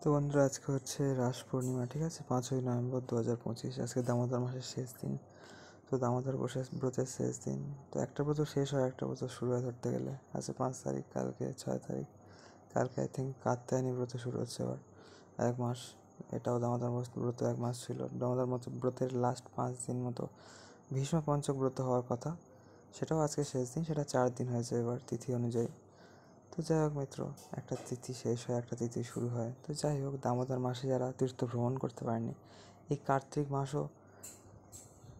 তো বন্ধুরা, আজকে হচ্ছে রাস পূর্ণিমা, ঠিক আছে, 5ই নভেম্বর 2025। আজকে দামোদর মাসের শেষ দিন। তো দামোদর ব্রতের শেষ দিন। তো একটা ব্রত শেষ হয়, একটা ব্রত শুরু হয় ধরতে গেলে। আজকে 5 তারিখ, কালকে 6 তারিখ, কালকে আই থিঙ্ক কাত্যায়নী ব্রত শুরু হচ্ছে আবার 1 মাস। এটাও দামোদর ব্রত 1 মাস ছিল। দামোদর মতো ব্রতের লাস্ট 5 দিন মতো ভীষ্ম পঞ্চক ব্রত হওয়ার কথা, সেটাও আজকে শেষ দিন। সেটা 4 দিন হয়েছে এবার তিথি অনুযায়ী। তো যাই হোক মিত্র, একটা তিথি শেষ হয়, একটা তিথি শুরু হয়। তো যাই হোক, দামোদর মাসে যারা তীর্থ ভ্রমণ করতে পারেনি, এই কার্তিক মাসও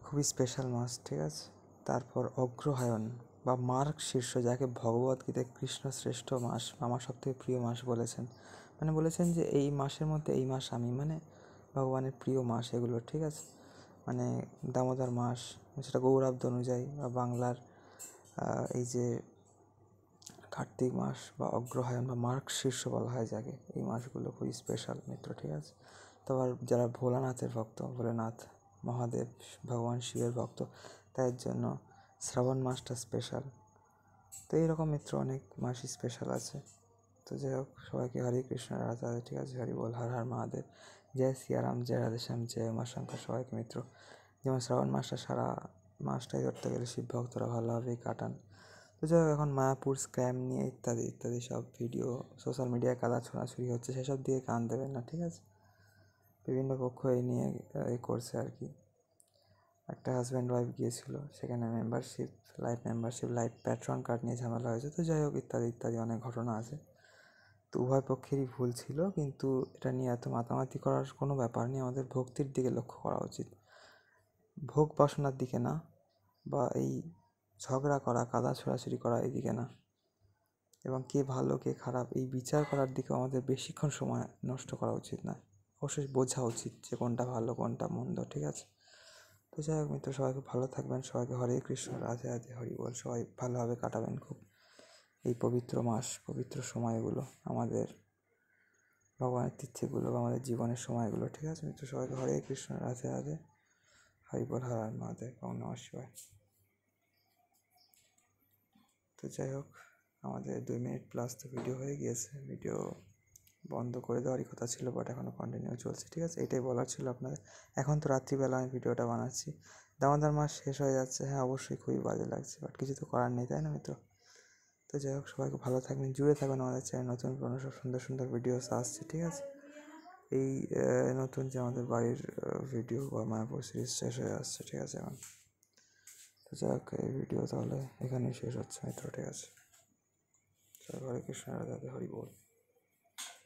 খুবই স্পেশাল মাস, ঠিক আছে। তারপর অগ্রহায়ণ বা মার্গ শীর্ষ, যাকে ভগবদ্গীতায় কৃষ্ণ শ্রেষ্ঠ মাস, আমার সবথেকে প্রিয় মাস বলেছেন। মানে বলেছেন যে এই মাসের মধ্যে এই মাস আমি, মানে ভগবানের প্রিয় মাস এগুলো, ঠিক আছে। মানে দামোদর মাস, সেটা গৌরাব্দ অনুযায়ী, বা বাংলার এই যে কার্তিক মাস বা অগ্রহায়ণ বা মার্গ শীর্ষ বলা হয় যাকে, এই মাসগুলো খুবই স্পেশাল মিত্র, ঠিক আছে। তো আবার যারা ভোলানাথের ভক্ত, ভোলেনাথ মহাদেব ভগবান শিবের ভক্ত, তাদের জন্য শ্রাবণ মাসটা স্পেশাল। তো এইরকম মিত্র অনেক মাসই স্পেশাল আছে। তো যাই হোক, সবাইকে হরে কৃষ্ণ, রাধা রাধে, ঠিক আছে, হরি বল, হর হর মহাদেব, জয় সিয়ারাম, জয় রাধেশ্যাম, জয় মা শঙ্কর, সবাইকে মিত্র। যেমন শ্রাবণ মাসটা সারা মাসটাই ধরতে গেলে শিব ভক্তরা ভালোভাবেই কাটান। তো যাই হোক, এখন মায়াপুর স্ক্যাম নিয়ে ইত্যাদি ইত্যাদি সব ভিডিও সোশ্যাল মিডিয়ায় কাদা ছোড়াছুড়ি হচ্ছে, সেসব দিয়ে কান দেবেন না, ঠিক আছে। বিভিন্ন পক্ষ এই নিয়ে করছে আর কি। একটা হাজব্যান্ড ওয়াইফ গিয়েছিল, সেখানে লাইফ প্যাট্রন কার্ড নিয়ে ঝামেলা হয়েছে। তো যাই হোক, ইত্যাদি ইত্যাদি অনেক ঘটনা আছে। তো উভয় পক্ষেরই ভুল ছিল, কিন্তু এটা নিয়ে এত মাতামাতি করার কোনো ব্যাপার নেই। আমাদের ভক্তির দিকে লক্ষ্য করা উচিত, ভোগ বাসনার দিকে না, বা এই ঝগড়া করা, কাদা ছোড়াছুড়ি করা, এইদিকে না। এবং কে ভালো কে খারাপ এই বিচার করার দিকেও আমাদের বেশিক্ষণ সময় নষ্ট করা উচিত না। অবশ্যই বোঝা উচিত যে কোনটা ভালো কোনটা মন্দ, ঠিক আছে। তো যাই হোক মিত্র, সবাইকে ভালো থাকবেন, সবাইকে হরে কৃষ্ণ, রাধে রাধে, হরি বল। সবাই ভালোভাবে কাটাবেন খুব এই পবিত্র মাস, পবিত্র সময়গুলো, আমাদের ভগবানের তিথিগুলো বা আমাদের জীবনের সময়গুলো, ঠিক আছে মিত্র। সবাইকে হরে কৃষ্ণ, রাধে রাধে, হরি বল, হর হর মহাদেব, ওম নমঃ শিবায়। তো যাই হোক, আমাদের 2 মিনিট প্লাস তো ভিডিও হয়ে গিয়েছে। ভিডিও বন্ধ করে দেওয়ারই কথা ছিল, বাট এখনও কন্টিনিউ চলছে, ঠিক আছে। এটাই বলার ছিল আপনাদের। এখন তো রাত্রিবেলা আমি ভিডিওটা বানাচ্ছি, দামোদর মাস শেষ হয়ে যাচ্ছে। হ্যাঁ, অবশ্যই খুবই বাজে লাগছে, বাট কিছু তো করার নেই, তাই না মিত্র। তো যাই হোক, সবাইকে ভালো থাকবেন, জুড়ে থাকবেন আমাদের চ্যানেল। নতুন পুরনো সব সুন্দর সুন্দর ভিডিওস আসছে, ঠিক আছে। এই নতুন যে আমাদের বাড়ির ভিডিও বা মায়াপুর সিরিজ শেষ হয়ে আসছে, ঠিক আছে এখন। তো যাই হোক, এই ভিডিও তাহলে এখানেই শেষ হচ্ছে মিত্র, ঠিক আছে। হরে কৃষ্ণ, রাধে রাধে, হরি বল।